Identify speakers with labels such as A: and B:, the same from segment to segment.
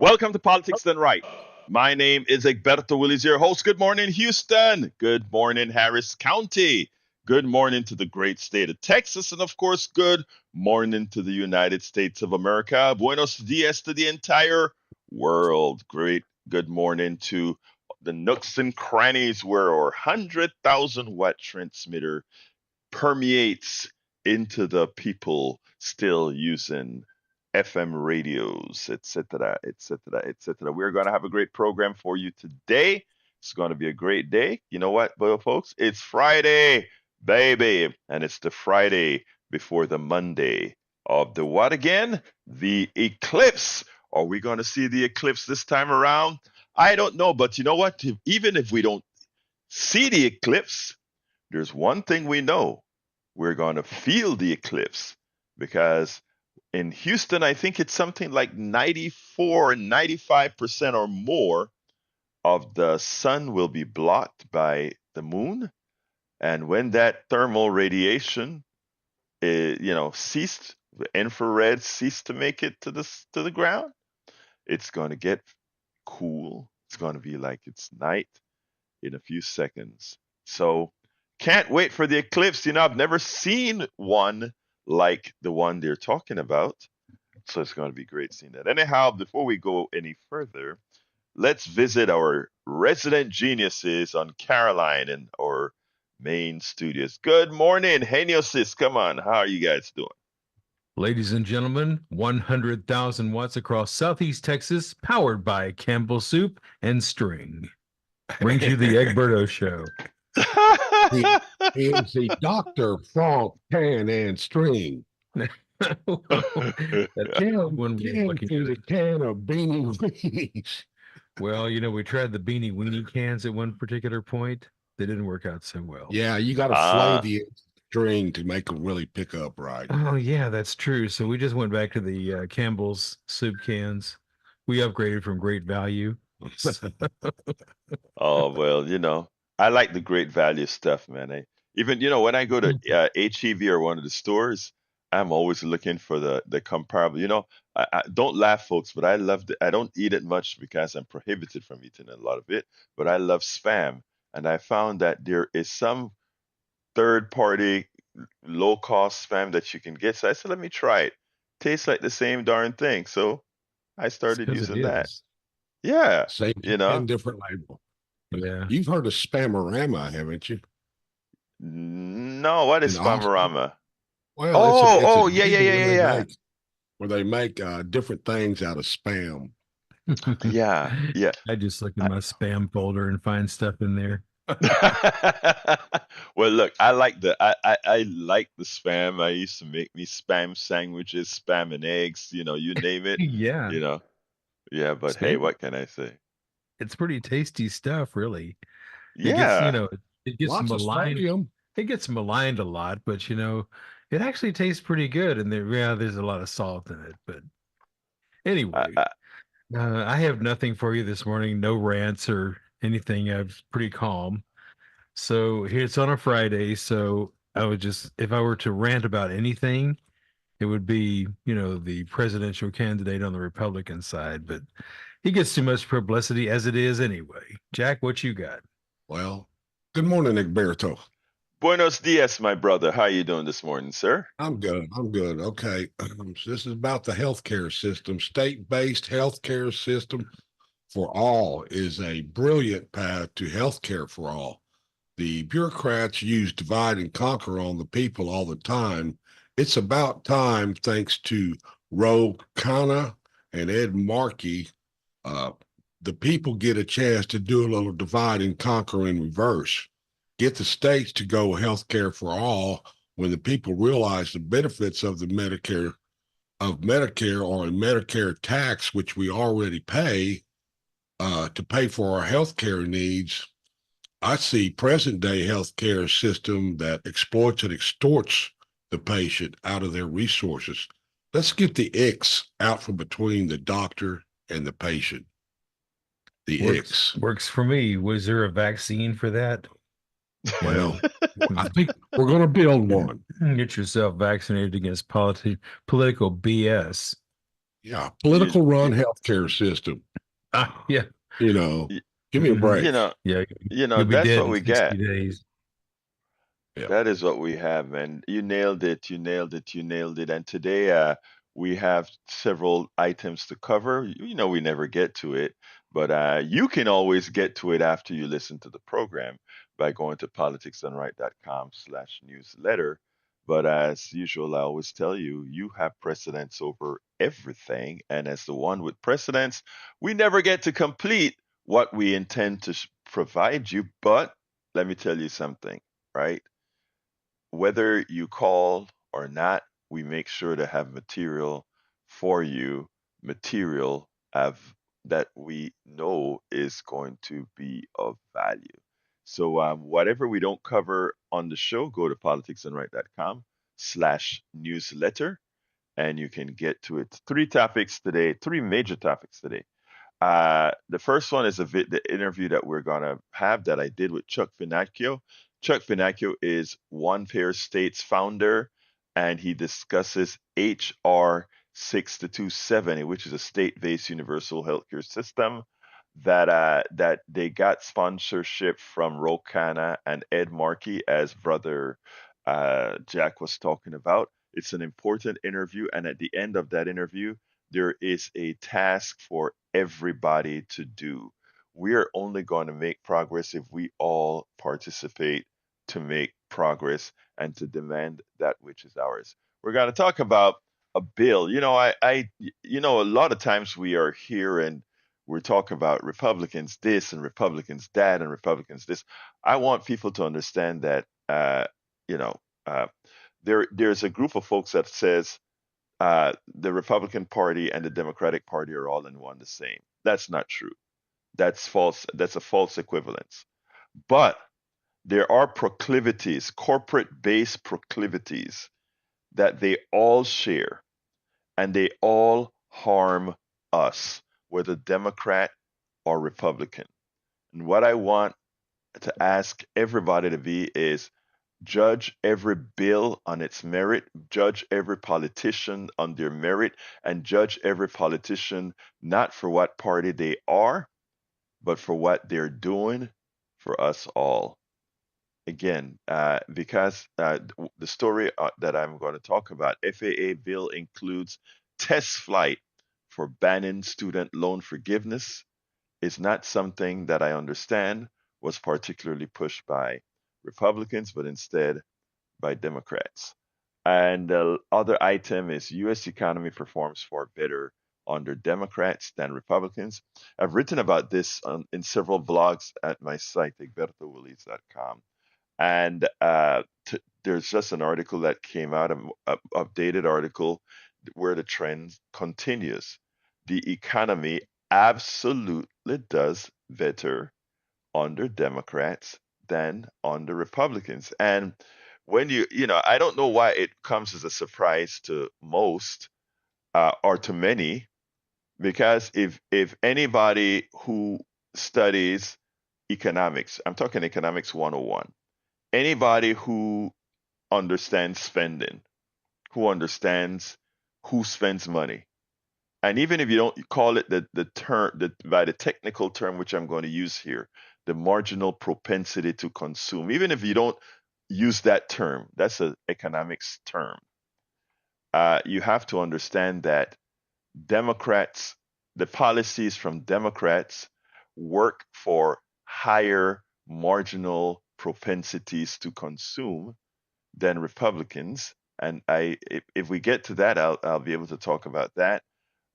A: Welcome to Politics Done Right. My name is Egberto Willis, your host. Good morning, Houston. Good morning, Harris County. Good morning to the great state of Texas. And of course, good morning to the United States of America. Buenos dias to the entire world. Great good morning to the nooks and crannies where our 100,000 watt transmitter permeates into the people still using FM radios, etc., etc., etc. We're going to have a great program for you today. It's going to be a great day. You know what, folks? It's Friday, baby, and it's the Friday before the Monday of the what again? The eclipse. Are we going to see the eclipse this time around? I don't know, but you know what? Even if we don't see the eclipse, there's one thing we know. We're going to feel the eclipse because in Houston, I think it's something like 94, 95% or more of the sun will be blocked by the moon. And when that thermal radiation, ceased, the infrared ceased to make it to the ground, it's going to get cool. It's going to be like it's night in a few seconds. So can't wait for the eclipse. I've never seen one like the one they're talking about. So it's going to be great seeing that. Anyhow, before we go any further, let's visit our resident geniuses on Caroline and our main studios. Good morning, Heniosis. Come on, how are you guys doing?
B: Ladies and gentlemen, 100,000 watts across Southeast Texas, powered by Campbell Soup and String. Brings you the Egberto Show.
C: He is the Dr. Frog Pan and String.
B: That
C: Can
B: one we were looking
C: is a
B: at.
C: can of beanie weenies.
B: Well, we tried the beanie weenie cans at one particular point. They didn't work out so well.
C: Yeah, you got to flay the string to make them really pick up right.
B: Oh, yeah, that's true. So we just went back to the Campbell's soup cans. We upgraded from great value.
A: Oh, well, I like the great value stuff, man. Even, when I go to HEV or one of the stores, I'm always looking for the comparable. I don't laugh, folks, but I don't eat it much because I'm prohibited from eating a lot of it, but I love spam. And I found that there is some third party low cost spam that you can get. So I said, let me try it. Tastes like the same darn thing. So I started
B: Because it
A: using that.
B: is.
A: Yeah.
C: Same and different label.
B: Yeah.
C: You've heard of Spamorama, haven't you?
A: No, what is
C: In Austin?
A: Spamorama?
C: Well, it's a
A: Yeah, yeah, yeah, yeah, yeah.
C: Where they make different things out of spam.
A: Yeah, yeah.
B: I just look at my spam folder and find stuff in there.
A: Well, look, I like the spam. I used to make me spam sandwiches, spam and eggs, you name it.
B: Yeah.
A: Yeah, but hey, what can I say?
B: It's pretty tasty stuff, really.
A: Yeah.
B: It gets
C: Lots
B: maligned.
C: of sodium.
B: It gets maligned a lot, but it actually tastes pretty good. And there's a lot of salt in it. But anyway,
A: I,
B: I have nothing for you this morning. No rants or anything. I'm pretty calm. So here it's on a Friday. So if I were to rant about anything, it would be, the presidential candidate on the Republican side, but he gets too much publicity as it is anyway. Jack, what you got?
C: Well, good morning, Egberto.
A: Buenos dias, my brother. How you doing this morning, sir?
C: I'm good. Okay. So this is about the healthcare system. State-based healthcare system for all is a brilliant path to healthcare for all. The bureaucrats use divide and conquer on the people all the time. It's about time, thanks to Rove and Ed Markey, the people get a chance to do a little divide and conquer in reverse. Get the states to go healthcare for all when the people realize the benefits of the Medicare or a Medicare tax, which we already pay to pay for our healthcare needs. I see present day healthcare system that exploits and extorts the patient out of their resources. Let's get the X out from between the doctor and the patient. The X
B: works for me. Was there a vaccine for that?
C: Well, I think we're going to build one.
B: Get yourself vaccinated against political BS.
C: Yeah,
A: You,
C: political run
A: you,
C: healthcare system.
B: Yeah.
C: You know,
A: you,
C: give me a
A: you
C: break.
A: know,
B: Yeah. You'll be
A: that's
B: dead
A: what
B: in
A: we
B: 60
A: get.
B: days.
C: Yeah.
A: That is what we have, man. You nailed it. You nailed it. You nailed it. And today, we have several items to cover. We never get to it, but you can always get to it after you listen to the program by going to politicsdoneright.com/newsletter. But as usual, I always tell you, you have precedence over everything. And as the one with precedence, we never get to complete what we intend to provide you. But let me tell you something, right? Whether you call or not, we make sure to have material for you, material have that we know is going to be of value. So whatever we don't cover on the show, go to politicsandright.com/newsletter and you can get to it. Three topics today, three major topics today. The first one is the interview that we're gonna have that I did with Chuck Pennacchio. Chuck Pennacchio is One Pair States founder, and he discusses HR 6270, which is a state-based universal healthcare system that they got sponsorship from Rokana and Ed Markey, as brother Jack was talking about. It's an important interview, and at the end of that interview, there is a task for everybody to do. We are only going to make progress if we all participate to make progress and to demand that which is ours. We're going to talk about a bill. A lot of times we are here and we're talking about Republicans this and Republicans that and Republicans this. I want people to understand that, you know, uh, there's a group of folks that says the Republican Party and the Democratic Party are all in one the same. That's not true. That's false. That's a false equivalence. But there are proclivities, corporate based proclivities, that they all share, and they all harm us, whether Democrat or Republican. And what I want to ask everybody to be is judge every bill on its merit, judge every politician on their merit, and judge every politician not for what party they are, but for what they're doing for us all. Again, because the story that I'm going to talk about, FAA bill includes test flight for banning student loan forgiveness, is not something that I understand was particularly pushed by Republicans, but instead by Democrats. And the other item is U.S. economy performs far better under Democrats than Republicans. I've written about this in several blogs at my site, egbertowillies.com. And there's just an article that came out, an updated article, where the trend continues. The economy absolutely does better under Democrats than under Republicans. And when I don't know why it comes as a surprise to most or to many, because if anybody who studies economics, I'm talking economics 101, anybody who understands spending, who understands who spends money, and even if you don't call it the term by the technical term which I'm going to use here, the marginal propensity to consume, even if you don't use that term, that's an economics term. You have to understand that Democrats, the policies from Democrats work for higher marginal propensities to consume than Republicans. And if we get to that, I'll be able to talk about that,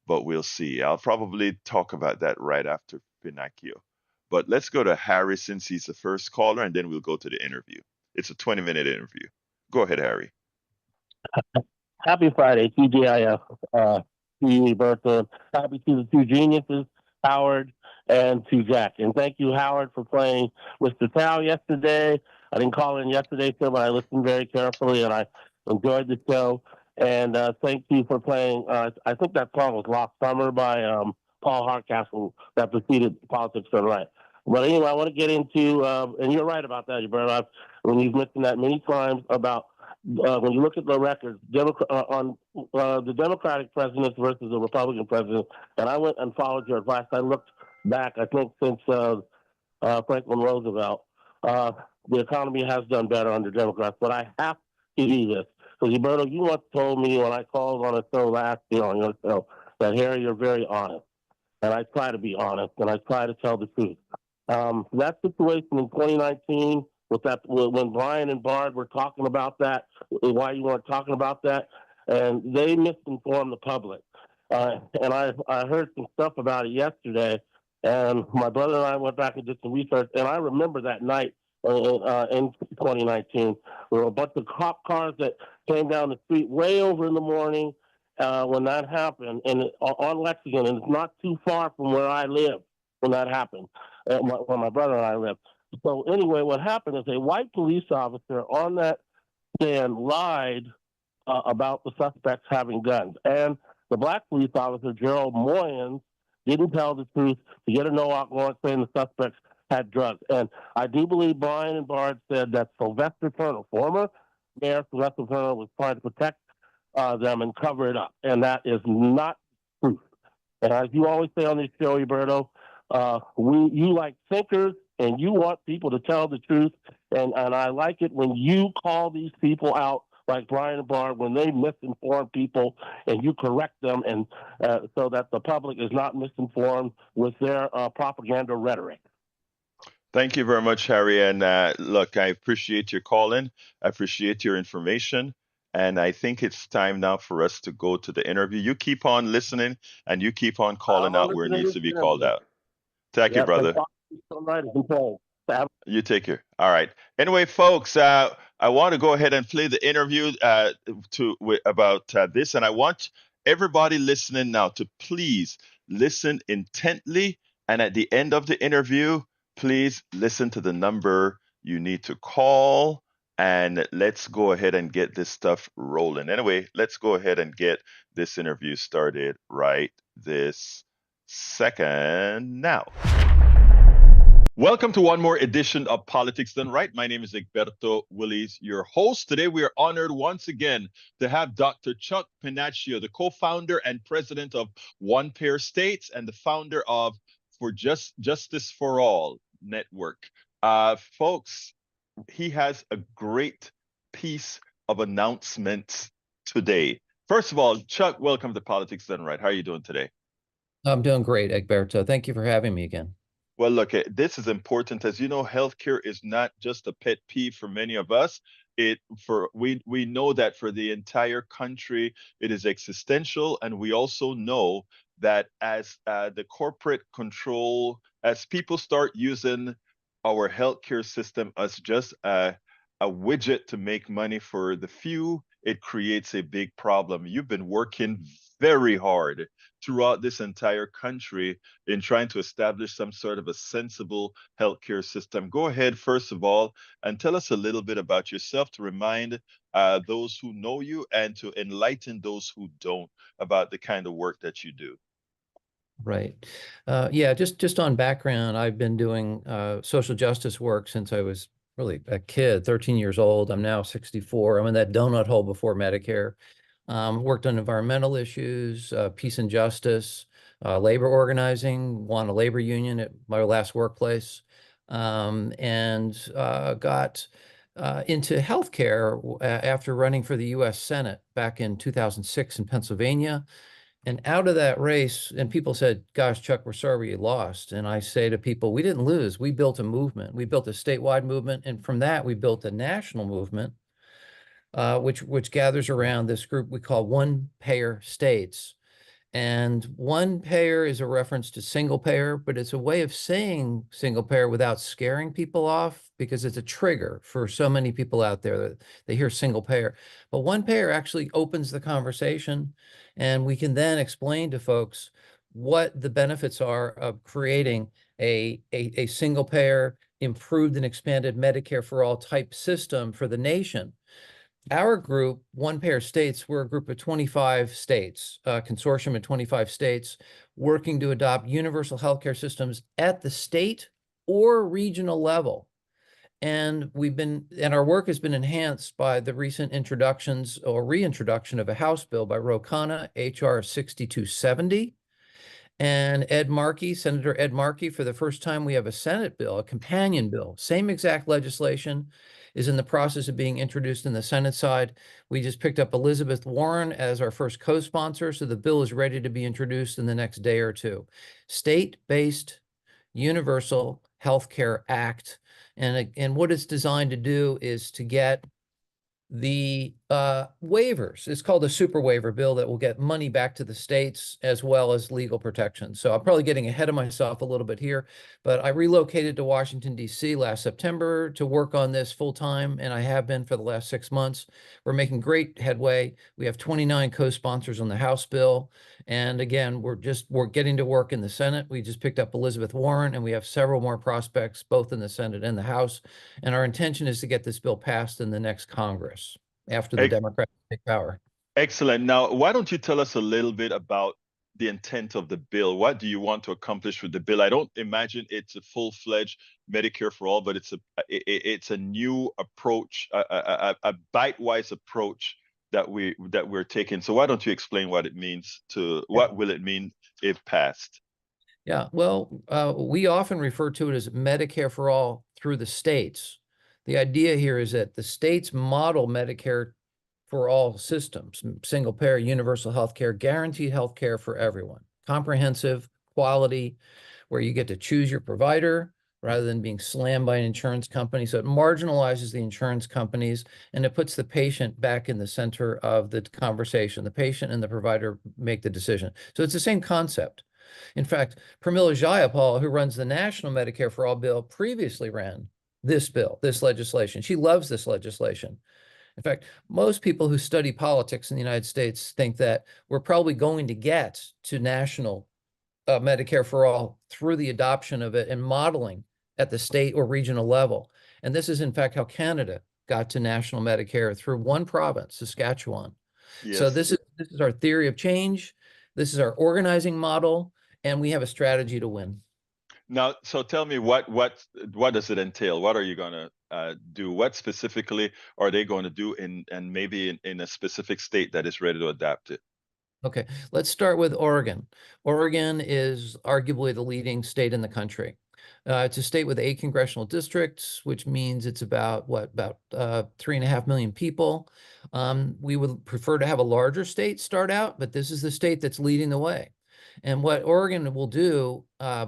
A: but we'll see. I'll probably talk about that right after Pinocchio. But let's go to Harry since he's the first caller, and then we'll go to the interview. It's a 20-minute interview. Go ahead, Harry.
D: Happy Friday, TGIF, to you, Bertha. Happy to the two geniuses, Howard and to Jack. And thank you, Howard, for playing Mr. Tao yesterday. I didn't call in yesterday, sir, but I listened very carefully and I enjoyed the show. And thank you for playing. I think that song was Lost Summer by Paul Hardcastle that preceded Politics Done Right. But anyway, I want to get into, and you're right about that, Bertha, when you've mentioned that many times about when you look at the records, on the Democratic president versus the Republican president, and I went and followed your advice. I looked back, I think, since Franklin Roosevelt, the economy has done better under Democrats. But I have to do this because, Roberto, you once told me when I called on a show last year on your show that, Harry, you're very honest, and I try to be honest, and I try to tell the truth. That situation in 2019 with that, when Brian and Bard were talking about that, why you weren't talking about that, and they misinformed the public. And I heard some stuff about it yesterday, and my brother and I went back and did some research, and I remember that night in 2019. There were a bunch of cop cars that came down the street way over in the morning when that happened, and on Lexington, and it's not too far from where I live when that happened, where my brother and I live. So anyway, what happened is a white police officer on that stand lied about the suspects having guns, and the black police officer, Gerald Moyens, didn't tell the truth to get a no-out warrant saying the suspects had drugs. And I do believe Brian and Bard said that Sylvester Turner, former Mayor Sylvester Turner, was trying to protect them and cover it up, and that is not true. And as you always say on this show, Roberto, you like thinkers and you want people to tell the truth. And I like it when you call these people out, like Brian and Bard, when they misinform people and you correct them, and so that the public is not misinformed with their propaganda rhetoric.
A: Thank you very much, Harry. And look, I appreciate your calling. I appreciate your information. And I think it's time now for us to go to the interview. You keep on listening and you keep on calling out where it needs to be called out. Thank you, brother. You take care. All right. Anyway, folks, I want to go ahead and play the interview about this, and I want everybody listening now to please listen intently. And at the end of the interview, please listen to the number you need to call, and let's go ahead and get this stuff rolling. Anyway, let's go ahead and get this interview started right this second now. Welcome to one more edition of Politics Done Right. My name is Egberto Willies, your host. Today, we are honored once again to have Dr. Chuck Pennacchio, the co-founder and president of One Pair States and the founder of Justice for All Network. Folks, he has a great piece of announcements today. First of all, Chuck, welcome to Politics Done Right. How are you doing today?
E: I'm doing great, Egberto. Thank you for having me again.
A: Well, look, this is important. As you know, healthcare is not just a pet peeve for many of us. We know that for the entire country, it is existential, and we also know that as the corporate control, as people start using our healthcare system as just a widget to make money for the few, it creates a big problem. You've been working very hard throughout this entire country in trying to establish some sort of a sensible healthcare system. Go ahead, first of all, and tell us a little bit about yourself to remind those who know you and to enlighten those who don't about the kind of work that you do.
E: Right. Yeah, just on background, I've been doing social justice work since I was really a kid, 13 years old. I'm now 64. I'm in that donut hole before Medicare. Worked on environmental issues, peace and justice, labor organizing, won a labor union at my last workplace, and got into healthcare after running for the U.S. Senate back in 2006 in Pennsylvania. And out of that race, and people said, gosh, Chuck, we're sorry you lost. And I say to people, we didn't lose. We built a movement. We built a statewide movement. And from that, we built a national movement, which gathers around this group we call One Pair States. And one payer is a reference to single payer, but it's a way of saying single payer without scaring people off, because it's a trigger for so many people out there that they hear single payer. But one payer actually opens the conversation, and we can then explain to folks what the benefits are of creating a single payer, improved and expanded Medicare for all type system for the nation. Our group, One Pair States, we're a group of 25 states, a consortium of 25 states, working to adopt universal healthcare systems at the state or regional level. And our work has been enhanced by the recent introductions or reintroduction of a House bill by Rove, HR 6270. And Senator Ed Markey, for the first time, we have a Senate bill, a companion bill, same exact legislation is in the process of being introduced in the Senate side. We just picked up Elizabeth Warren as our first co-sponsor, so the bill is ready to be introduced in the next day or two. State-based Universal Healthcare Act. And what it's designed to do is to get the waivers. It's called a super waiver bill that will get money back to the states as well as legal protection. So I'm probably getting ahead of myself a little bit here, but I relocated to Washington, D.C. last September to work on this full time, and I have been for the last 6 months. We're making great headway. We have 29 co-sponsors on the House bill. And again, we're getting to work in the Senate. We just picked up Elizabeth Warren, and we have several more prospects, both in the Senate and the House. And our intention is to get this bill passed in the next Congress after the Democrats take power.
A: Excellent. Now, why don't you tell us a little bit about the intent of the bill? What do you want to accomplish with the bill? I don't imagine it's a full-fledged Medicare for all, but it's a new approach, a bite-wise approach that we're taking. So why don't you explain what it means what will it mean if passed?
E: Yeah, well, we often refer to it as Medicare for all through the states. The idea here is that the states model Medicare for all systems, single payer, universal health care, guaranteed health care for everyone, comprehensive, quality, where you get to choose your provider rather than being slammed by an insurance company. So it marginalizes the insurance companies, and it puts the patient back in the center of the conversation. The patient and the provider make the decision. So it's the same concept. In fact, Pramila Jayapal, who runs the National Medicare for All bill, previously ran this bill, this legislation. She loves this legislation. In fact, most people who study politics in the United States think that we're probably going to get to national Medicare for all through the adoption of it and modeling at the state or regional level. And this is, in fact, how Canada got to national Medicare through one province, Saskatchewan.
A: Yes.
E: So this is our theory of change. This is our organizing model, and we have a strategy to win.
A: Now, so tell me, what does it entail? What are you going to do? What specifically are they going to do and maybe in a specific state that is ready to adapt it?
E: Okay, let's start with Oregon. Oregon is arguably the leading state in the country. It's a state with 8 congressional districts, which means it's about 3.5 million people. We would prefer to have a larger state start out, but this is the state that's leading the way. And what Oregon will do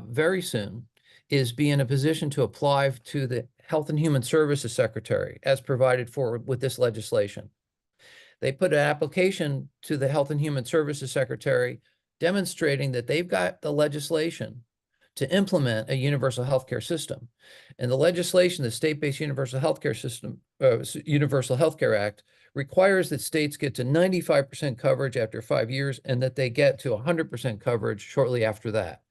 E: very soon is be in a position to apply to the Health and Human Services Secretary as provided for with this legislation. They put an application to the Health and Human Services Secretary demonstrating that they've got the legislation to implement a universal healthcare system. And the legislation, the state-based universal healthcare system, Universal Healthcare Act, requires that states get to 95% coverage after 5 years and that they get to 100% coverage shortly after that.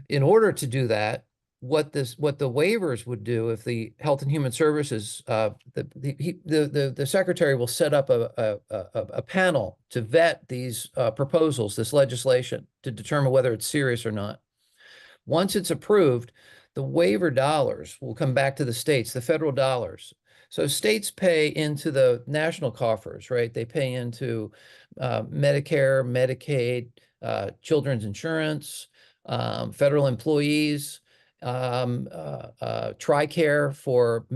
E: In order to do that, what the waivers would do, if the Health and Human Services, the secretary will set up a panel to vet these proposals, this legislation, to determine whether it's serious or not. Once it's approved, the waiver dollars will come back to the states, the federal dollars. So states pay into the national coffers, right? They pay into Medicare, Medicaid, children's insurance, federal employees, TRICARE for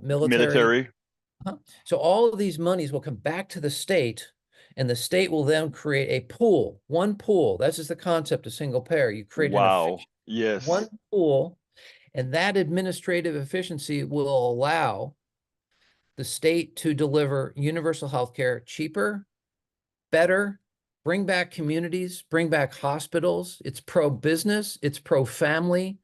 E: military. So all of these monies will come back to the state, and the state will then create a pool, one pool. That's just the concept of single payer. You create one pool, and that administrative efficiency will allow the state to deliver universal health care cheaper, better, bring back communities, bring back hospitals. It's pro-business, it's pro-family,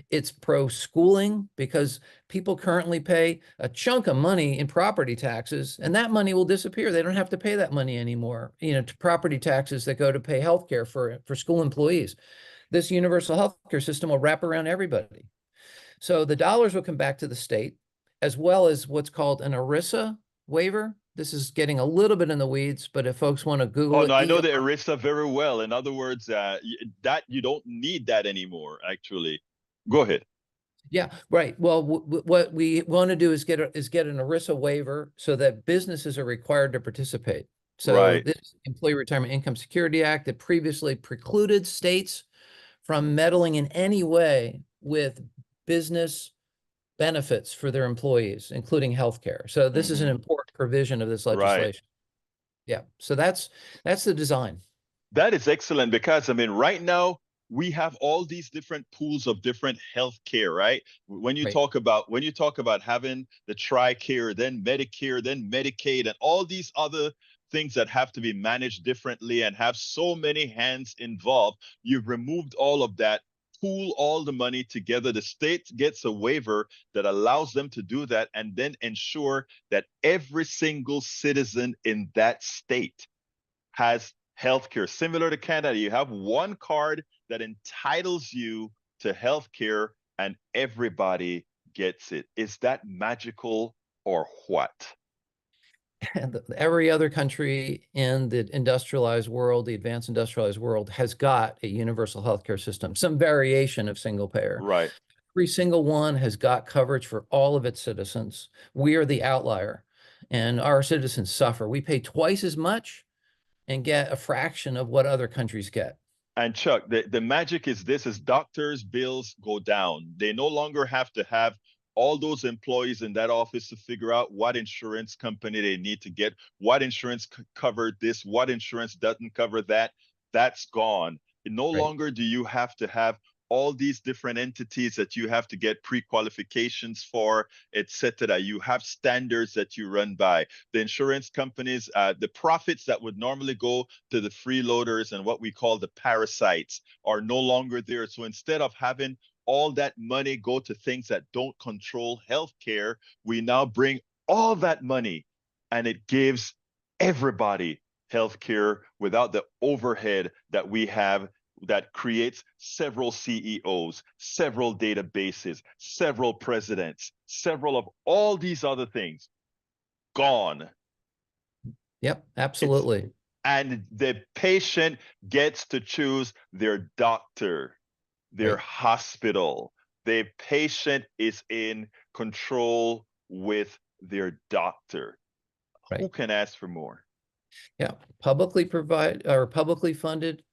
E: it's pro-schooling, because people currently pay a chunk of money in property taxes, and that money will disappear. They don't have to pay that money anymore, to property taxes that go to pay healthcare for school employees. This universal healthcare system will wrap around everybody. So the dollars will come back to the state, as well as what's called an ERISA waiver. This is getting a little bit in the weeds, but if folks want to Google it.
A: Oh, no, I know the ERISA very well. In other words, that you don't need that anymore, actually. Go ahead.
E: Yeah, right. Well, what we want to do is get an ERISA waiver so that businesses are required to participate. So
A: Right.
E: this Employee Retirement Income Security Act that previously precluded states from meddling in any way with business benefits for their employees, including health care. So this is an important provision of this
A: Right.
E: legislation. Yeah. So that's the design.
A: That is excellent because I mean, right now we have all these different pools of different health care, right?
E: Right.
A: When you talk about having the TRICARE, then Medicare, then Medicaid, and all these other things that have to be managed differently and have so many hands involved, you've removed all of that, pool all the money together. The state gets a waiver that allows them to do that, and then ensure that every single citizen in that state has healthcare. Similar to Canada, you have one card that entitles you to healthcare and everybody gets it. Is that magical or what?
E: Every other country in the industrialized world, the advanced industrialized world, has got a universal healthcare system, some variation of single payer.
A: Right.
E: Every single one has got coverage for all of its citizens. We are the outlier, and our citizens suffer. We pay twice as much and get a fraction of what other countries get.
A: And Chuck, the magic is this: is doctors' bills go down. They no longer have to have all those employees in that office to figure out what insurance company they need to get, what insurance covered this, what insurance doesn't cover that. That's gone. No
E: Right.
A: longer do you have to have all these different entities that you have to get pre-qualifications for, etc. You have standards that you run by. The insurance companies, the profits that would normally go to the freeloaders and what we call the parasites are no longer there. So instead of having all that money go to things that don't control healthcare, we now bring all that money and it gives everybody healthcare without the overhead that we have that creates several CEOs, several databases, several presidents, several of all these other things gone.
E: Yep,
A: It's
E: absolutely.
A: and the patient gets to choose their doctor, their
E: Right.
A: hospital. The patient is in control with their doctor.
E: Right.
A: Who can ask for more?
E: Yeah, publicly funded,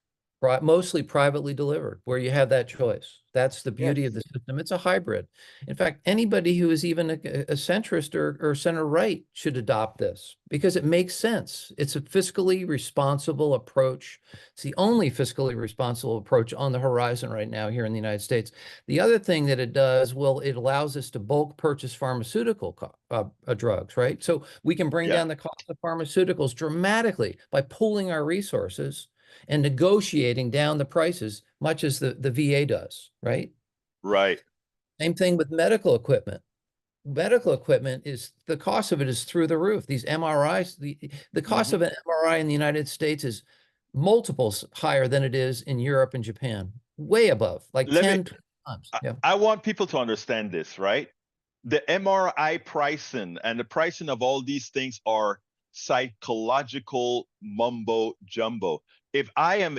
E: mostly privately delivered, where you have that choice. That's the beauty of
A: Yes.
E: the system. It's a hybrid. In fact, anybody who is even a centrist or center right should adopt this because it makes sense. It's a fiscally responsible approach. It's the only fiscally responsible approach on the horizon right now here in the United States. The other thing that it does, well, it allows us to bulk purchase pharmaceutical drugs, right? So we can bring
A: Yeah.
E: down the cost of pharmaceuticals dramatically by pooling our resources and negotiating down the prices, much as the VA does, right?
A: Right.
E: Same thing with medical equipment. Medical equipment is the cost of it is through the roof. These MRIs, the cost of an MRI in the United States is multiples higher than it is in Europe and Japan, way above, like
A: Let me
E: 10 times. Yeah.
A: I want people to understand this, right? The MRI pricing and the pricing of all these things are psychological mumbo jumbo. If I am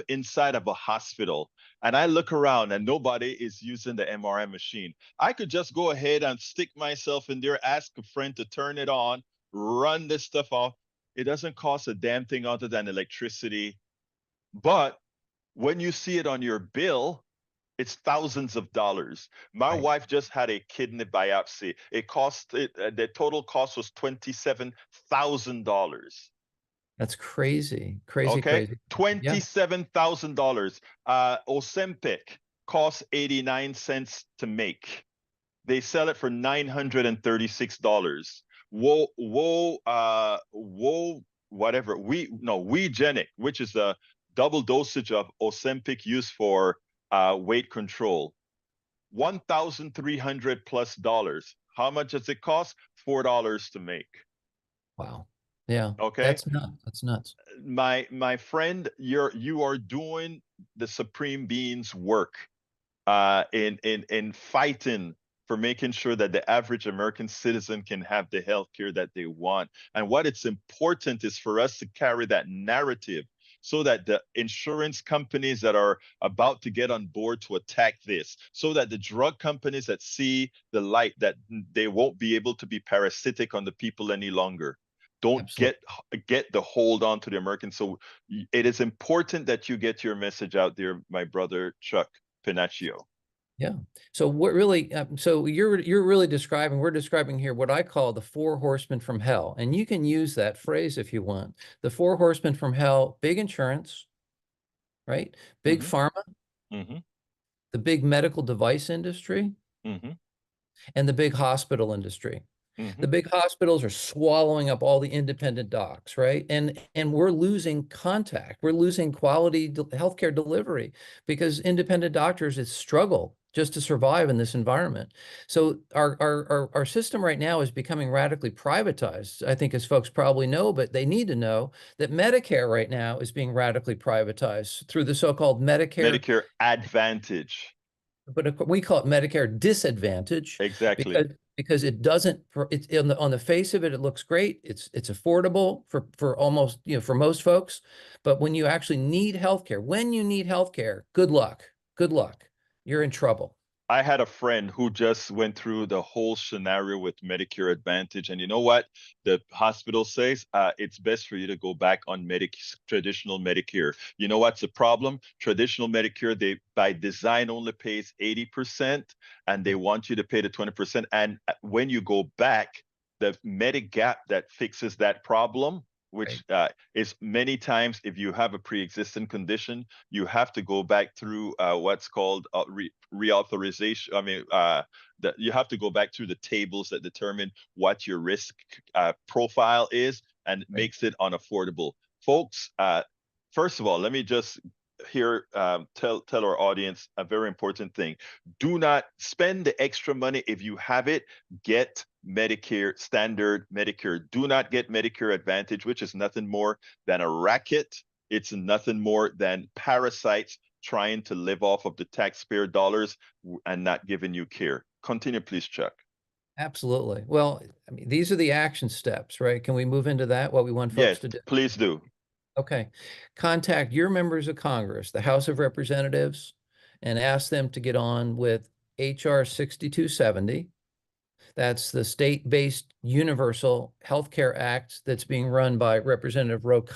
A: inside of a hospital and I look around and nobody is using the MRI machine, I could just go ahead and stick myself in there, ask a friend to turn it on, run this stuff off. It doesn't cost a damn thing other than electricity. But when you see it on your bill, it's thousands of dollars. My
E: Right.
A: wife just had a kidney biopsy. The total cost was $27,000.
E: That's crazy, crazy,
A: Okay,
E: crazy. Yeah.
A: $27,000. Ozempic costs 89 cents to make. They sell it for $936. Whatever. WeGenic, which is a double dosage of Ozempic used for weight control, $1,300 plus dollars. How much does it cost? $4 to make.
E: Wow. Yeah.
A: Okay,
E: That's nuts. That's nuts.
A: my friend, you are doing the supreme being's work in fighting for making sure that the average American citizen can have the health care that they want. And what it's important is for us to carry that narrative so that the insurance companies that are about to get on board to attack this, so that the drug companies that see the light that they won't be able to be parasitic on the people any longer don't
E: Absolutely.
A: get the hold on to the Americans. So it is important that you get your message out there, my brother Chuck Pennacchio.
E: Yeah. So what really, so you're really describing, we're describing here what I call the four horsemen from hell. And you can use that phrase if you want. The four horsemen from hell: big insurance, right? Big
A: Mm-hmm.
E: pharma,
A: Mm-hmm.
E: the big medical device industry,
A: Mm-hmm.
E: and the big hospital industry.
A: Mm-hmm.
E: The big hospitals are swallowing up all the independent docs, right? And we're losing contact. We're losing quality healthcare delivery because independent doctors struggle just to survive in this environment. So our system right now is becoming radically privatized. I think, as folks probably know, but they need to know that Medicare right now is being radically privatized through the so-called
A: Medicare Advantage.
E: but we call it Medicare disadvantage
A: Exactly.
E: because it doesn't, it's on the face of it, it looks great. It's affordable for almost, for most folks. But when you actually need healthcare, good luck. Good luck. You're in trouble.
A: I had a friend who just went through the whole scenario with Medicare Advantage, and you know what? The hospital says it's best for you to go back on traditional Medicare. You know what's the problem? Traditional Medicare, they by design only pays 80%, and they want you to pay the 20%. And when you go back, the Medigap that fixes that problem, which is many times if you have a pre-existing condition, you have to go back through what's called reauthorization. I mean, you have to go back through the tables that determine what your risk profile is and makes it unaffordable. Folks, first of all, let me just here tell our audience a very important thing. Do not spend the extra money if you have it. Get Medicare, standard Medicare. Do not get Medicare Advantage, which is nothing more than a racket. It's nothing more than parasites trying to live off of the taxpayer dollars and not giving you care. Continue, please, Chuck.
E: Absolutely. Well, I mean, these are the action steps, right? Can we move into that, what we want folks
A: Yes,
E: to do?
A: please do.
E: Okay. Contact your members of Congress, the House of Representatives, and ask them to get on with HR 6270. That's the state-based Universal Healthcare Act that's being run by Representative Rove.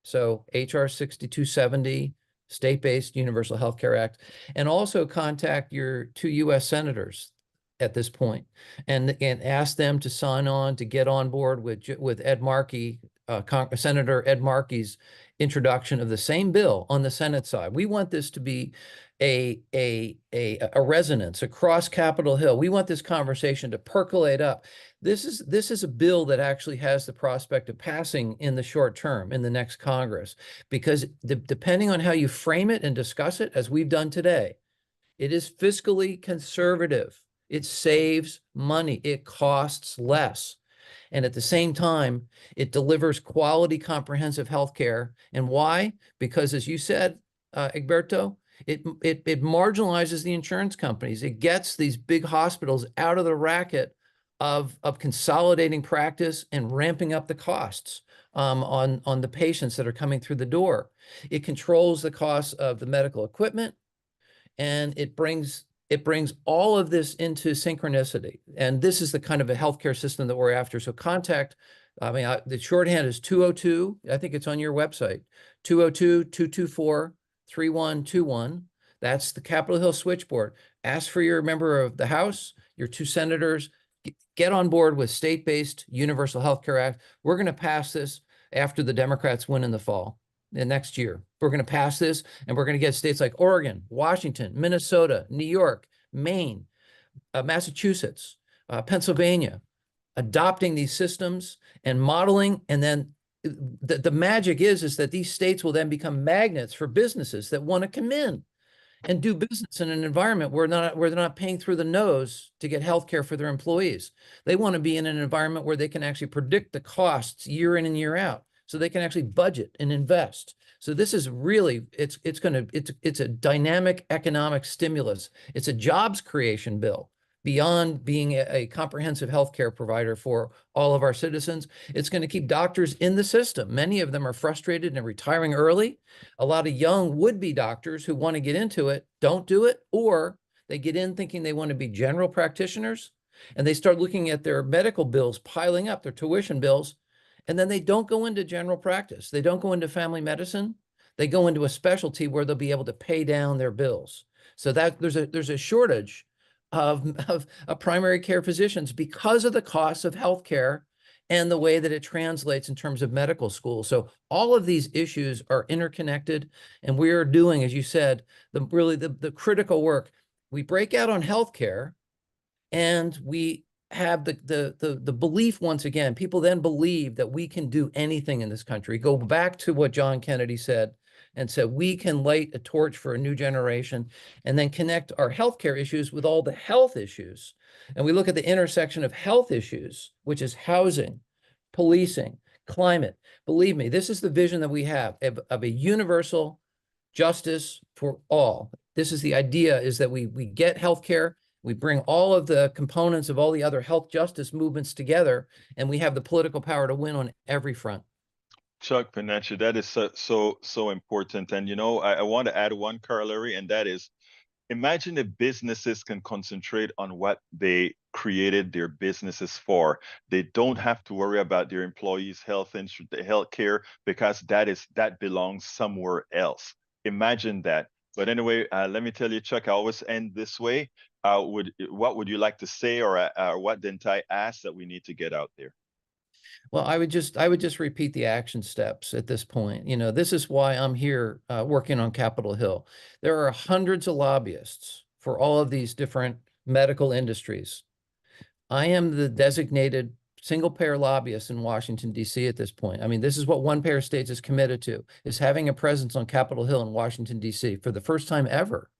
E: So HR 6270, state-based Universal Healthcare Act, and also contact your two U.S. senators at this point and ask them to sign on to get on board with Ed Markey, Senator Ed Markey's introduction of the same bill on the Senate side. We want this to be a resonance across Capitol Hill. We want this conversation to percolate up. This is a bill that actually has the prospect of passing in the short term in the next Congress, because depending on how you frame it and discuss it, as we've done today, it is fiscally conservative. It saves money. It costs less. And at the same time, it delivers quality, comprehensive health care. And why? Because, as you said, Egberto, it marginalizes the insurance companies. It gets these big hospitals out of the racket of consolidating practice and ramping up the costs on the patients that are coming through the door. It controls the costs of the medical equipment, and it brings all of this into synchronicity. And this is the kind of a healthcare system that we're after. So contact, I mean, the shorthand is 202. I think it's on your website, 202-224-3121. That's the Capitol Hill switchboard. Ask for your member of the House, your two senators. Get on board with state-based Universal Healthcare Act. We're going to pass this after the Democrats win in the fall. The next year, we're going to pass this, and we're going to get states like Oregon, Washington, Minnesota, New York, Maine, Massachusetts, Pennsylvania, adopting these systems and modeling. And then the magic is that these states will then become magnets for businesses that want to come in and do business in an environment where they're not paying through the nose to get health care for their employees. They want to be in an environment where they can actually predict the costs year in and year out, so they can actually budget and invest. So this is really, it's a dynamic economic stimulus. It's a jobs creation bill. beyond being a comprehensive healthcare provider for all of our citizens. It's going to keep doctors in the system. Many of them are frustrated and retiring early. A lot of young would-be doctors who want to get into it don't do it, or they get in thinking they want to be general practitioners, and they start looking at their medical bills piling up, their tuition bills, and then they don't go into general practice. They don't go into family medicine. They go into a specialty where they'll be able to pay down their bills. So that there's a shortage of primary care physicians because of the costs of healthcare and the way that it translates in terms of medical school. So all of these issues are interconnected, and we are doing, as you said, the critical work. We break out on healthcare, and we have the belief, once again, people then believe that we can do anything in this country. Go back to what John Kennedy said and said, we can light a torch for a new generation, and then connect our healthcare issues with all the health issues. And we look at the intersection of health issues, which is housing, policing, climate. Believe me, this is the vision that we have of a universal justice for all. This is the idea, is that we get healthcare, we bring all of the components of all the other health justice movements together, and we have the political power to win on every front.
A: Chuck Pennacchio, that is so important. And I want to add one corollary, and that is, imagine if businesses can concentrate on what they created their businesses for. They don't have to worry about their employees' health insurance, health care, because that belongs somewhere else. Imagine that. But anyway, let me tell you, Chuck, I always end this way. What would you like to say, or what didn't I ask that we need to get out there?
E: Well, I would just repeat the action steps at this point. This is why I'm here working on Capitol Hill. There are hundreds of lobbyists for all of these different medical industries. I am the designated single payer lobbyist in Washington, D.C. at this point. I mean, this is what One Payer States is committed to, is having a presence on Capitol Hill in Washington, D.C. for the first time ever,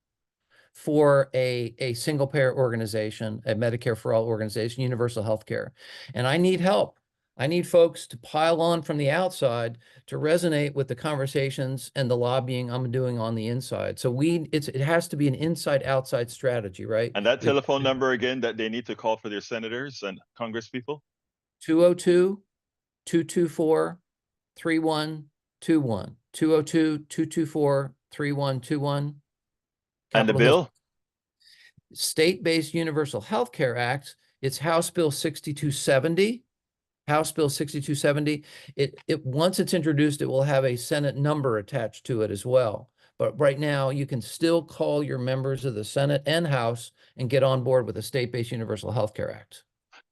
E: for a single payer organization, a Medicare for all organization, universal health care. And I need help. I need folks to pile on from the outside to resonate with the conversations and the lobbying I'm doing on the inside. So it has to be an inside-outside strategy, right?
A: And that telephone number again that they need to call for their senators and congresspeople?
E: 202-224-3121. 202-224-3121.
A: And the
E: Capitol Hill
A: bill?
E: State-Based Universal Health Care Act. It's House Bill 6270. House Bill 6270. Once it's introduced, it will have a Senate number attached to it as well. But right now, you can still call your members of the Senate and House and get on board with the State-Based Universal Health Care Act.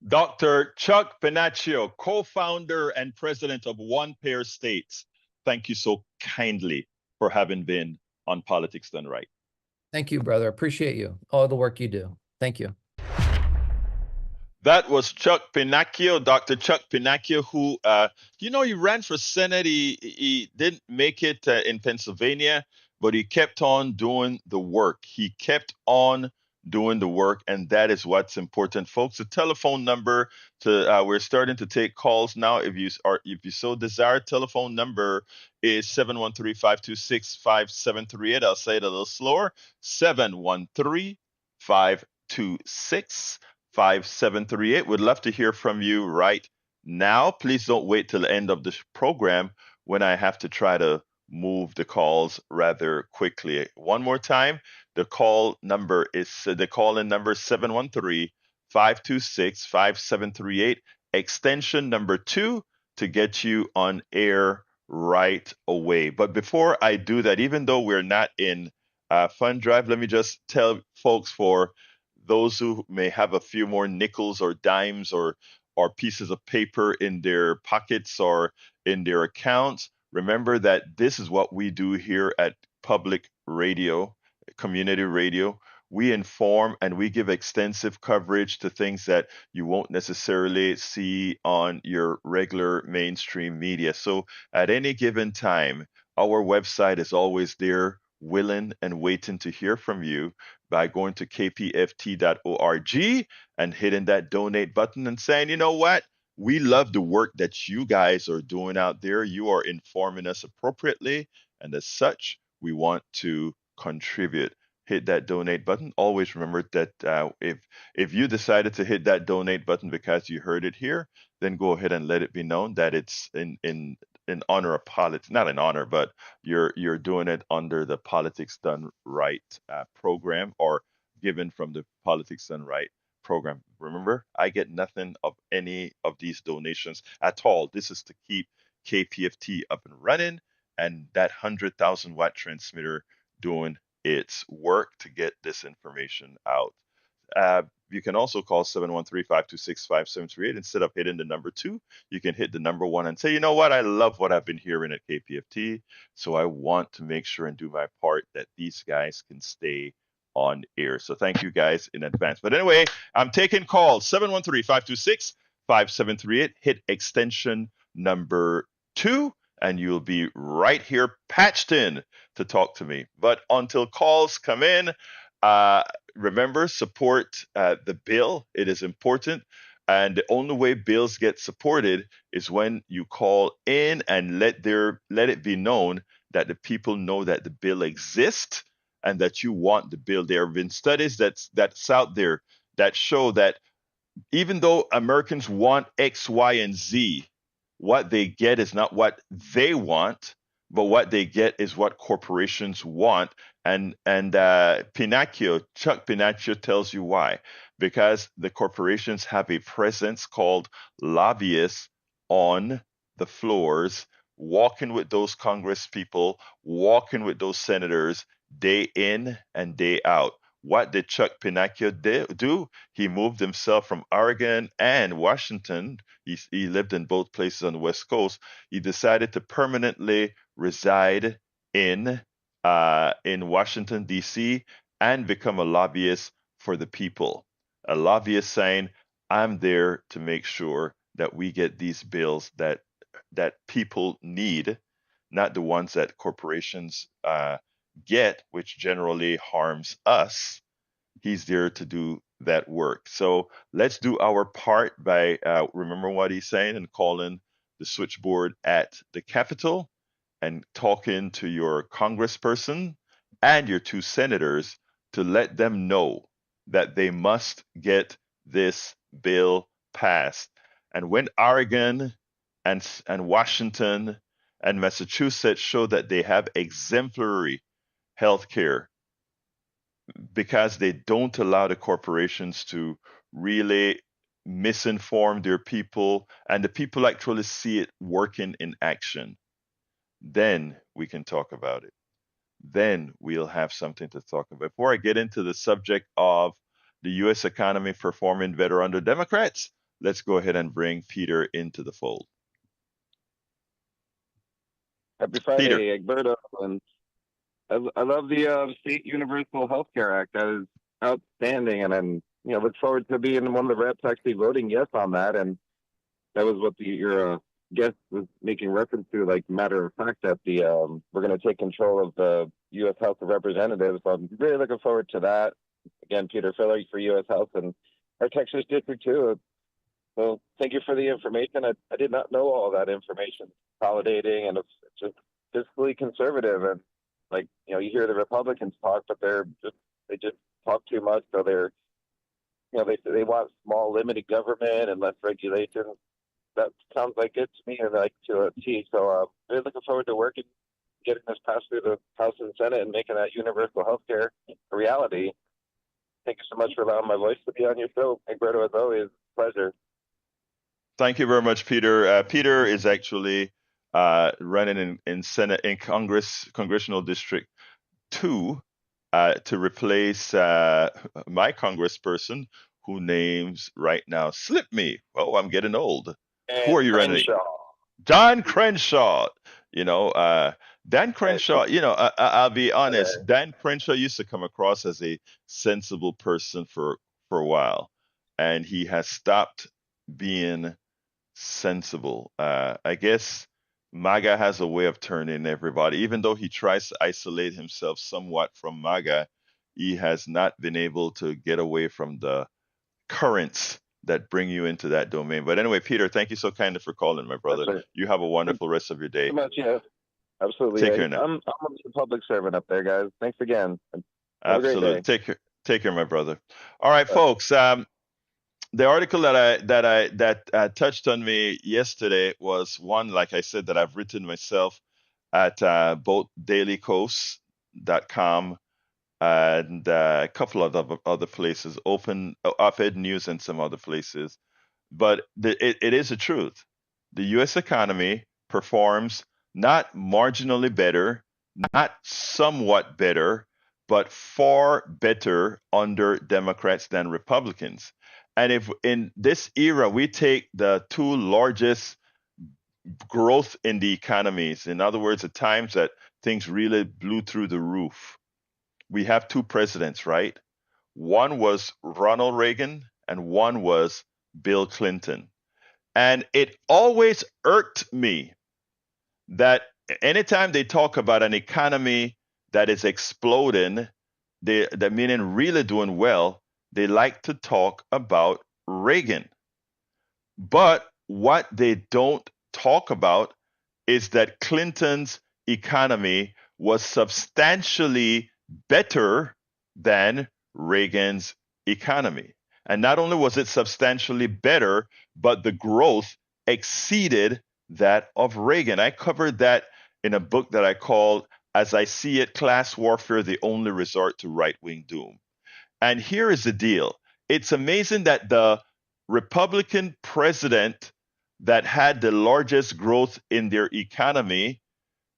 A: Dr. Chuck Pennacchio, co-founder and president of One Pair States. Thank you so kindly for having been on Politics Done Right.
E: Thank you, brother. Appreciate you. All the work you do. Thank you.
A: That was Chuck Pennacchio, Dr. Chuck Pennacchio, who, he ran for Senate. He didn't make it in Pennsylvania, but he kept on doing the work. He kept on doing the work, and that is what's important, folks. The telephone number we're starting to take calls now. If you so desire, telephone number is 713-526-5738. I'll say it a little slower. 713-526-5738. Would love to hear from you right now. Please don't wait till the end of the program when I have to try to move the calls rather quickly. One more time, the call-in number 713-526-5738, extension number 2 to get you on air right away. But before I do that, even though we're not in fund drive, let me just tell folks, for those who may have a few more nickels or dimes or pieces of paper in their pockets or in their accounts, remember that this is what we do here at public radio, community radio. We inform and we give extensive coverage to things that you won't necessarily see on your regular mainstream media. So at any given time, our website is always there, willing and waiting to hear from you by going to kpft.org and hitting that donate button and saying, you know what? We love the work that you guys are doing out there. You are informing us appropriately, and as such, we want to contribute. hit that donate button. Always remember that if you decided to hit that donate button because you heard it here, then go ahead and let it be known that it's in honor of politics, not in honor, but you're doing it under the Politics Done Right program, or given from the Politics Done Right program. Remember, I get nothing of any of these donations at all. This is to keep KPFT up and running, and that 100,000 watt transmitter doing its work to get this information out. You can also call 713-526-5738. Instead of hitting the number 2, you can hit the number 1 and say, you know what, I love what I've been hearing at KPFT, so I want to make sure and do my part that these guys can stay on air. So thank you guys in advance. But anyway, I'm taking calls. 713-526-5738. Hit extension number 2, and you'll be right here patched in to talk to me. But until calls come in, uh, remember, support the bill. It is important. And the only way bills get supported is when you call in and let it be known that the people know that the bill exists and that you want the bill. There have been studies that's out there that show that even though Americans want X, Y, and Z, what they get is not what they want, but what they get is what corporations want. And Chuck Pennacchio tells you why. Because the corporations have a presence called lobbyists on the floors, walking with those Congress people, walking with those senators day in and day out. What did Chuck Pennacchio do? He moved himself from Oregon and Washington. He lived in both places on the West Coast. He decided to permanently reside in Washington, D.C., and become a lobbyist for the people. A lobbyist saying, I'm there to make sure that we get these bills that people need, not the ones that corporations get, which generally harms us. He's there to do that work. So let's do our part by remember what he's saying and calling the switchboard at the Capitol and talking to your congressperson and your 2 senators to let them know that they must get this bill passed. And when Oregon and Washington and Massachusetts show that they have exemplary health care because they don't allow the corporations to really misinform their people and the people actually see it working in action, then we can talk about it. Then we'll have something to talk about. Before I get into the subject of the U.S. economy performing better under Democrats, let's go ahead and bring Peter into the fold.
F: Happy
A: Peter.
F: Friday, Egberto. And I love the State Universal Health Care Act. That is outstanding, and I'm look forward to being one of the reps actually voting yes on that. And that was what your guest was making reference to, like matter of fact, that the we're going to take control of the U.S. House of Representatives. So I'm really looking forward to that. Again, Peter Filler for U.S. House and our Texas District too. So thank you for the information. I did not know all that information. Consolidating, and it's just fiscally conservative, and like you hear the Republicans talk, but they just talk too much. So they're they want small, limited government and less regulation. That sounds like it to me, and like to a T. So really looking forward to working, getting this passed through the House and Senate, and making that universal health care a reality. Thank you so much for allowing my voice to be on your show, Egberto. As always, pleasure.
A: Thank you very much, Peter. Peter is actually running in Senate in Congressional District 2 to replace my congressperson, who names right now slip me. Oh, I'm getting old.
F: And
A: Who are you running? Don Crenshaw. Dan Crenshaw. I'll be honest. Dan Crenshaw used to come across as a sensible person for a while, and he has stopped being sensible. I guess MAGA has a way of turning everybody. Even though he tries to isolate himself somewhat from MAGA, he has not been able to get away from the currents that bring you into that domain. But anyway, Peter, thank you so kindly for calling, my brother. You have a wonderful rest of your day.
F: So much, yeah. Absolutely.
A: Take care now.
F: I'm a public servant up there, guys. Thanks again. Have a great
A: Absolutely.
F: day.
A: Take care, my brother. All right, folks. The article that touched on me yesterday was one, like I said, that I've written myself at both dailycoast.com and a couple of other places, Open Op-Ed News and some other places. But it is the truth. The U.S. economy performs not marginally better, not somewhat better, but far better under Democrats than Republicans. And if in this era we take the two largest growth in the economies, in other words, the times that things really blew through the roof, we have two presidents, right? One was Ronald Reagan and one was Bill Clinton. And it always irked me that anytime they talk about an economy that is exploding, that meaning really doing well, they like to talk about Reagan. But what they don't talk about is that Clinton's economy was substantially better than Reagan's economy. And not only was it substantially better, but the growth exceeded that of Reagan. I covered that in a book that I called As I See It, Class Warfare, the Only Resort to Right-Wing Doom. And here is the deal. It's amazing that the Republican president that had the largest growth in their economy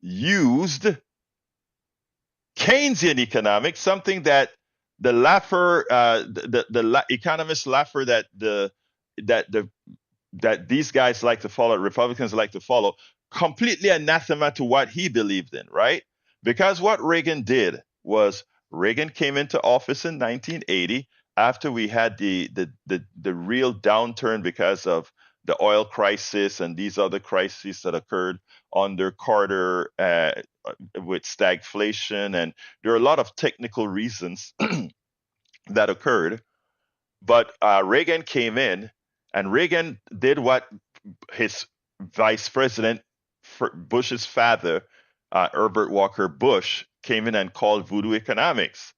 A: used Keynesian economics, something that the Laffer, economist Laffer, that the that these guys like to follow, Republicans like to follow, completely anathema to what he believed in, right? Because what Reagan did was Reagan came into office in 1980 after we had the real downturn because of the oil crisis and these other crises that occurred under Carter with stagflation, and there are a lot of technical reasons that occurred. But Reagan came in, and Reagan did what his vice president, Bush's father, Herbert Walker Bush, came in and called voodoo economics.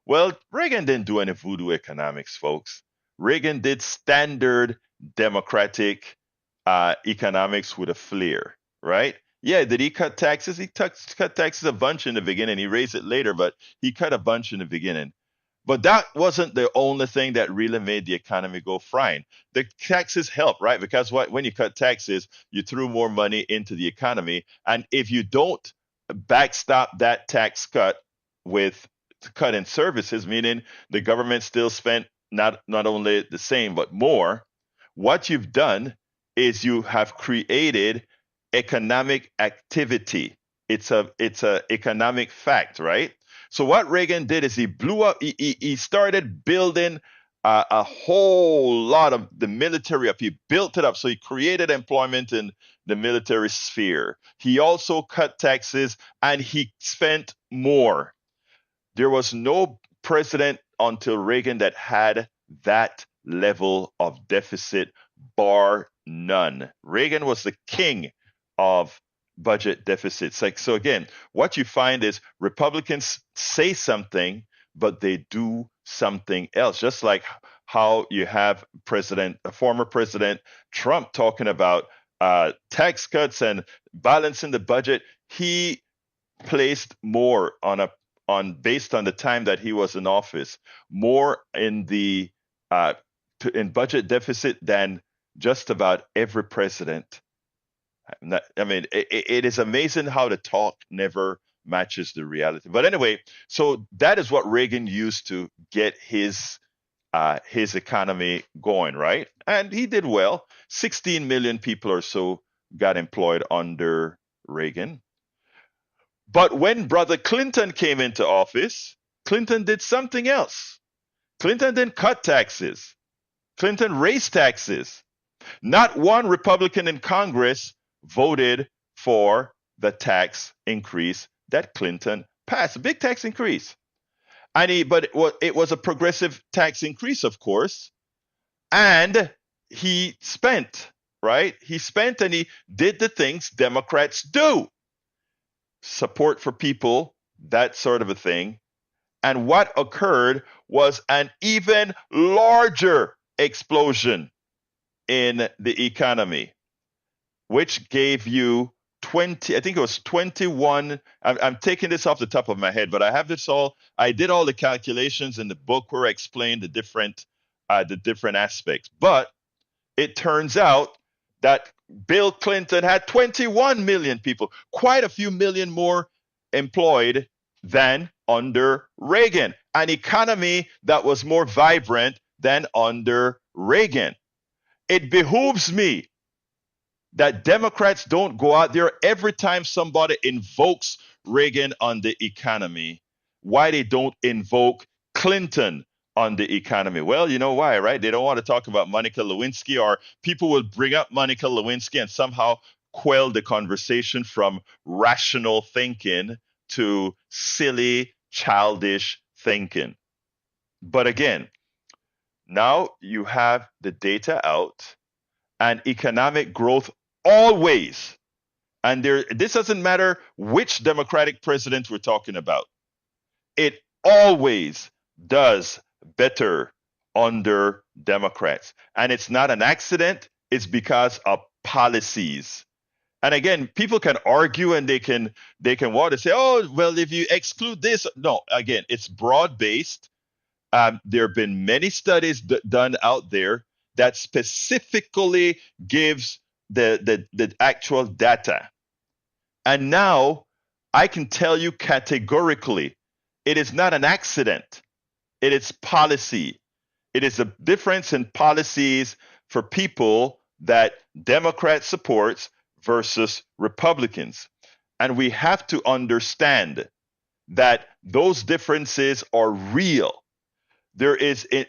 A: Well, Reagan didn't do any voodoo economics, folks. Reagan did standard democratic economics with a flair, right? Yeah, did he cut taxes? He cut taxes a bunch in the beginning. He raised it later, but he cut a bunch in the beginning. But that wasn't the only thing that really made the economy go flying. The taxes help, right? Because when you cut taxes, you threw more money into the economy. And if you don't backstop that tax cut with cut in services, meaning the government still spent not only the same but more, what you've done is you have created economic activity. It's a economic fact, right? So what Reagan did is he blew up. He started building a whole lot of the military up. He built it up. So he created employment in the military sphere. He also cut taxes and he spent more. There was no president until Reagan that had that level of deficit, bar none. Reagan was the king of budget deficits. Like, so again, what you find is Republicans say something, but they do something else. Just like how you have former President Trump talking about tax cuts and balancing the budget. He placed more based on the time that he was in office, more in the in budget deficit than just about every president. I mean, it is amazing how the talk never matches the reality. But anyway, so that is what Reagan used to get his economy going, right? And he did well. 16 million people or so got employed under Reagan. But when Brother Clinton came into office, Clinton did something else. Clinton didn't cut taxes. Clinton raised taxes. Not one Republican in Congress voted for the tax increase that Clinton passed. A big tax increase. But it was a progressive tax increase, of course. And he spent, right? He spent and he did the things Democrats do. Support for people, that sort of a thing. And what occurred was an even larger explosion in the economy, which gave you 20, I think it was 21. I'm taking this off the top of my head, but I have this all, I did all the calculations in the book where I explained the different aspects. But it turns out that Bill Clinton had 21 million people, quite a few million more employed than under Reagan, an economy that was more vibrant than under Reagan. It behooves me that Democrats don't go out there every time somebody invokes Reagan on the economy, why they don't invoke Clinton on the economy. Well, you know why, right? They don't want to talk about Monica Lewinsky, or people will bring up Monica Lewinsky and somehow quell the conversation from rational thinking to silly, childish thinking. But again, now you have the data out, and economic growth always, and this doesn't matter which Democratic president we're talking about, it always does better under Democrats. And it's not an accident, it's because of policies. And again, people can argue and they can want to say, oh, well, if you exclude this. No, again, it's broad based. There have been many studies done out there that specifically gives the actual data. And now I can tell you categorically, it is not an accident. It is policy. It is a difference in policies for people that Democrat supports versus Republicans. And we have to understand that those differences are real.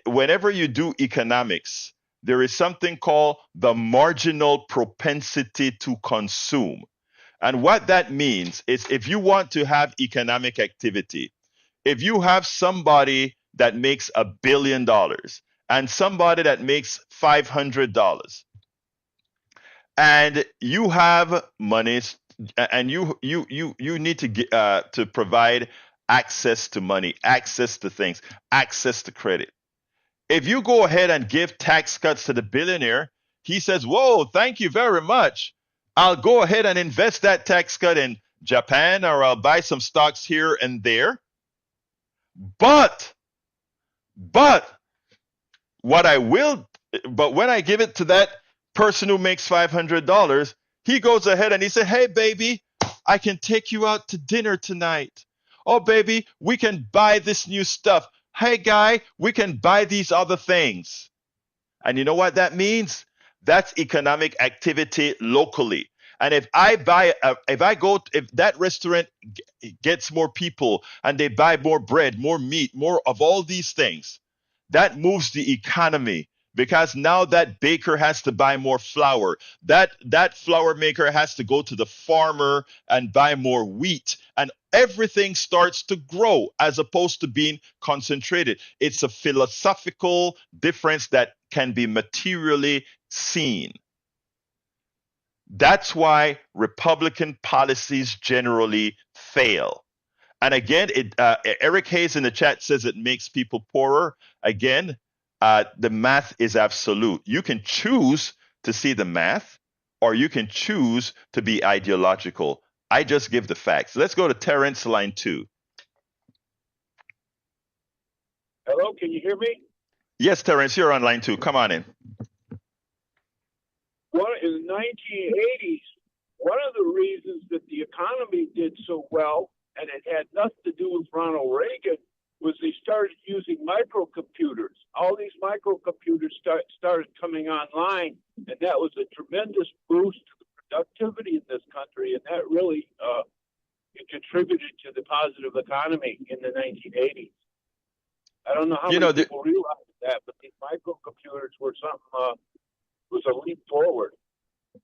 A: Whenever you do economics, there is something called the marginal propensity to consume. And what that means is, if you want to have economic activity, if you have somebody that makes $1 billion and somebody that makes $500, and you have monies, and you need to provide access to money, access to things, access to credit. If you go ahead and give tax cuts to the billionaire, he says, whoa, thank you very much. I'll go ahead and invest that tax cut in Japan, or I'll buy some stocks here and there. But but what I will but when I give it to that person who makes $500, he goes ahead and he said, hey baby, I can take you out to dinner tonight. Oh baby, we can buy this new stuff. Hey guy, we can buy these other things. And you know what that means? That's economic activity locally. And if if that restaurant gets more people and they buy more bread, more meat, more of all these things, that moves the economy, because now that baker has to buy more flour. That flour maker has to go to the farmer and buy more wheat. And everything starts to grow as opposed to being concentrated. It's a philosophical difference that can be materially seen. That's why Republican policies generally fail. And again, Eric Hayes in the chat says it makes people poorer. Again, the math is absolute. You can choose to see the math, or you can choose to be ideological. I just give the facts. Let's go to Terrence, line 2.
G: Hello, can you hear me?
A: Yes, Terrence, you're on line 2. Come on in.
G: Well, in the 1980s, one of the reasons that the economy did so well, and it had nothing to do with Ronald Reagan, was they started using microcomputers. All these microcomputers started coming online, and that was a tremendous boost to the productivity in this country, and that really it contributed to the positive economy in the 1980s. I don't know how many people realize that, but these microcomputers were something was a leap forward.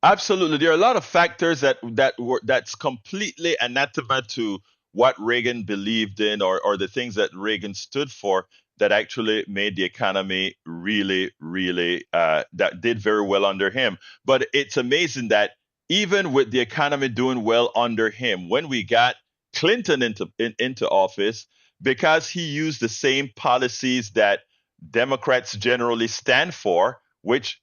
A: Absolutely, there are a lot of factors that's completely anathema to what Reagan believed in, or the things that Reagan stood for, that actually made the economy really, really that did very well under him. But it's amazing that even with the economy doing well under him, when we got Clinton into office, because he used the same policies that Democrats generally stand for, which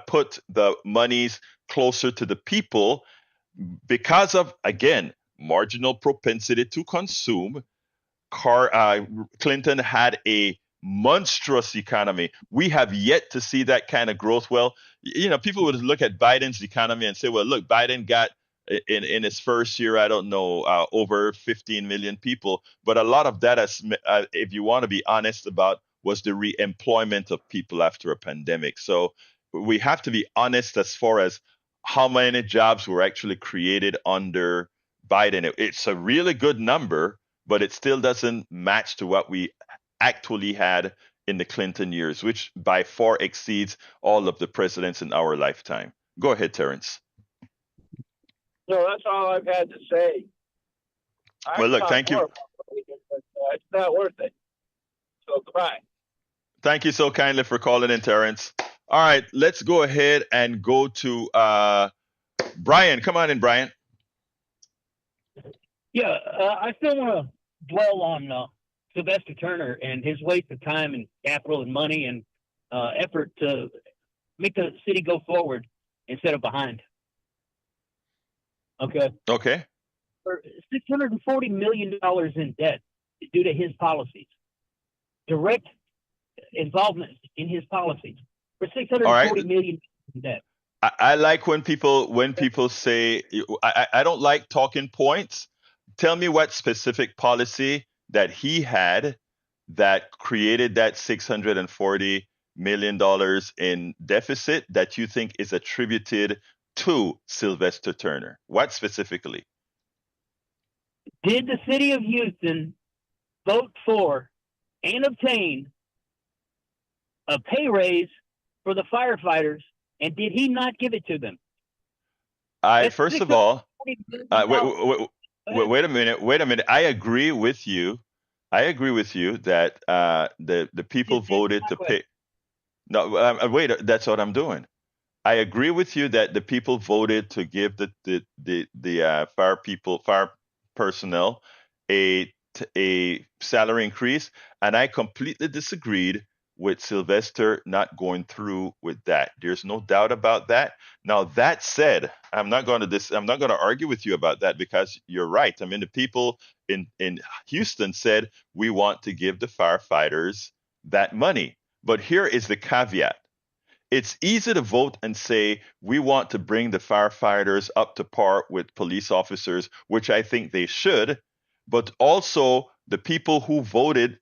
A: put the monies closer to the people because of, again, marginal propensity to consume. Clinton had a monstrous economy. We have yet to see that kind of growth. Well, people would look at Biden's economy and say, well, look, Biden got in his first year, I don't know, over 15 million people. But a lot of that, if you want to be honest about, was the re-employment of people after a pandemic. So we have to be honest as far as how many jobs were actually created under Biden. It's a really good number, but it still doesn't match to what we actually had in the Clinton years, which by far exceeds all of the presidents in our lifetime. Go ahead, Terrence.
G: So that's all I've had to say.
A: Well, look, thank you.
G: But, it's not worth it. So goodbye.
A: Thank you so kindly for calling in, Terrence. All right, let's go ahead and go to Brian. Come on in, Brian.
H: Yeah, I still want to dwell on Sylvester Turner and his waste of time and capital and money and effort to make the city go forward instead of behind.
A: Okay.
H: For $640 million in debt due to his policies. Direct involvement in his policies for $640 million in debt.
A: I like when people say, I don't like talking points. Tell me what specific policy that he had that created that $640 million in deficit that you think is attributed to Sylvester Turner. What specifically?
H: Did the city of Houston vote for and obtain a pay raise for the firefighters, and did he not give it to them?
A: First of all, wait a minute. I agree with you that the people voted to pay. No, wait. That's what I'm doing. I agree with you that the people voted to give the fire personnel a salary increase, and I completely disagreed with Sylvester not going through with that. There's no doubt about that. Now that said, I'm not going to argue with you about that because you're right. I mean, the people in Houston said we want to give the firefighters that money. But here is the caveat. It's easy to vote and say we want to bring the firefighters up to par with police officers, which I think they should, but also the people who voted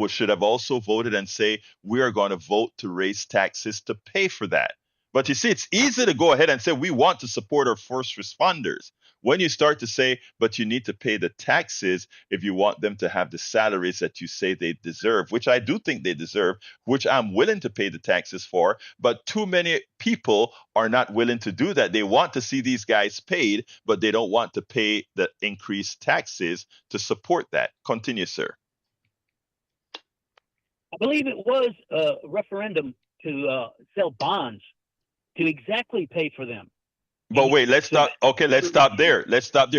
A: should have also voted and say we are going to vote to raise taxes to pay for that. But you see, it's easy to go ahead and say we want to support our first responders. When you start to say, but you need to pay the taxes if you want them to have the salaries that you say they deserve, which I do think they deserve, which I'm willing to pay the taxes for, but too many people are not willing to do that. They want to see these guys paid, but they don't want to pay the increased taxes to support that. Continue, sir.
H: I believe it was a referendum to sell bonds to exactly pay for them.
A: But wait, let's stop. Okay, let's stop there.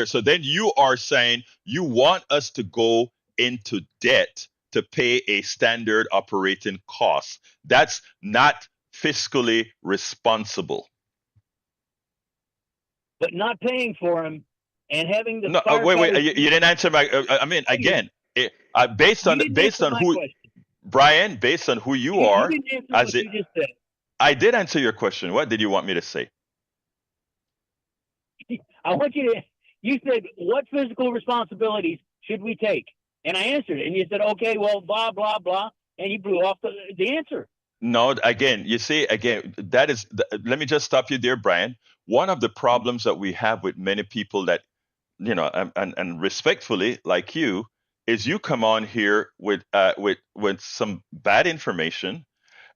A: So then you are saying you want us to go into debt to pay a standard operating cost. That's not fiscally responsible.
H: But not paying for them and having the
A: wait. You didn't answer my. I mean, again, based on who, Brian, based on who you are,
H: you didn't answer what you just said.
A: I did answer your question. What did you want me to say?
H: I want you said, what physical responsibilities should we take? And I answered it. And you said, okay, well, blah, blah, blah. And you blew off the answer.
A: No, again, let me just stop you there, Brian. One of the problems that we have with many people that, and respectfully, like you, is you come on here with some bad information.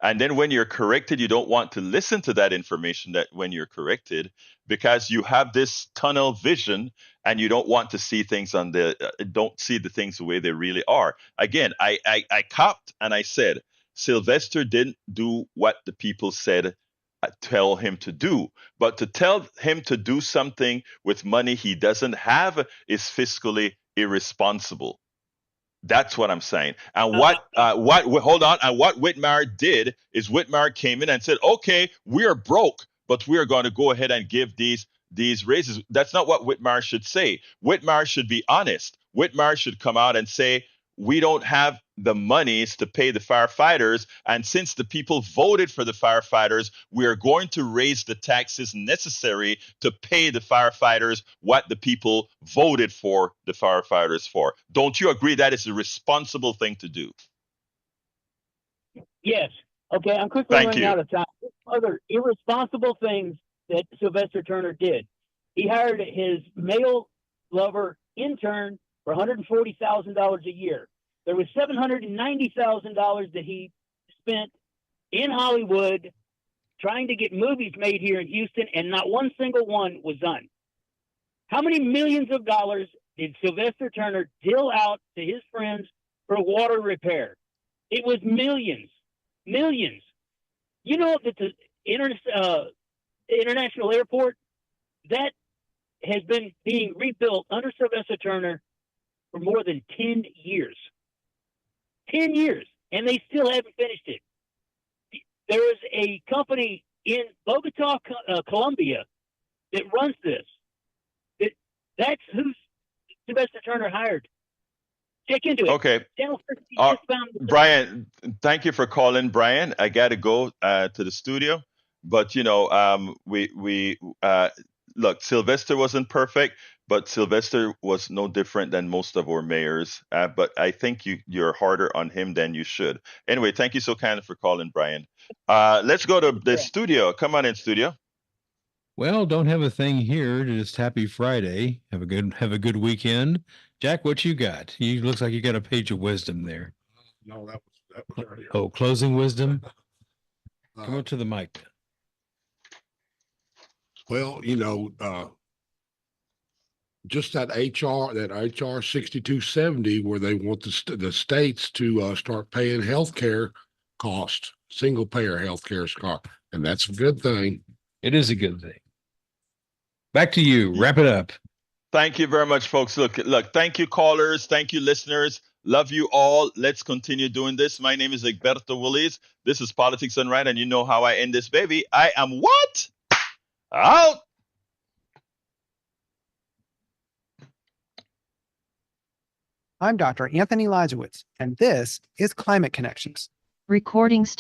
A: And then when you're corrected, you don't want to listen to that information that when you're corrected, because you have this tunnel vision and you don't want to see things don't see the things the way they really are. Again, I copped and I said, Sylvester didn't do what the people said tell him to do, but to tell him to do something with money he doesn't have is fiscally irresponsible. That's what I'm saying. And what hold on, and what Whitmire did is Whitmire came in and said, "Okay, we are broke, but we are going to go ahead and give these raises." That's not what Whitmire should say. Whitmire should be honest. Whitmire should come out and say, "We don't have the monies to pay the firefighters, and since the people voted for the firefighters, we are going to raise the taxes necessary to pay the firefighters what the people voted for the firefighters for." Don't you agree that is a responsible thing to do?
H: Yes. Okay, I'm quickly
A: Thank
H: running
A: you.
H: out of time. Other irresponsible things that Sylvester Turner did. He hired his male lover intern for $140,000 a year. There was $790,000 that he spent in Hollywood trying to get movies made here in Houston, and not one single one was done. How many millions of dollars did Sylvester Turner deal out to his friends for water repair? It was millions, millions. You know that the international airport that has been being rebuilt under Sylvester Turner for more than 10 years. 10 years, and they still haven't finished it. There is a company in Bogota, Colombia, that runs this. That's who Sylvester Turner hired. Check into it.
A: Okay.
H: Channel 13
A: Uh,
H: just found the-
A: Brian, thank you for calling, Brian. I got to go to the studio, but we look. Sylvester wasn't perfect, but Sylvester was no different than most of our mayors. But I think you're harder on him than you should. Anyway, thank you so kindly for calling, Brian. Let's go to the studio. Come on in, studio.
B: Well, don't have a thing here. Just happy Friday. Have a good weekend. Jack, what you got? You looks like you got a page of wisdom there.
C: No, that was earlier.
B: Oh, closing wisdom. Come
C: Uh,
B: up to the mic.
C: well, just that HR 6270, where they want the states to start paying healthcare costs, single payer healthcare cost, and that's a good thing.
B: It is a good thing. Back to you. Wrap it up.
A: Thank you very much, folks. Look. Thank you, callers. Thank you, listeners. Love you all. Let's continue doing this. My name is Egberto Willis. This is Politics Done Right, and you know how I end this, baby. I am what? Out.
I: I'm Dr. Anthony Lizowitz, and this is Climate Connections.
J: Recording stop.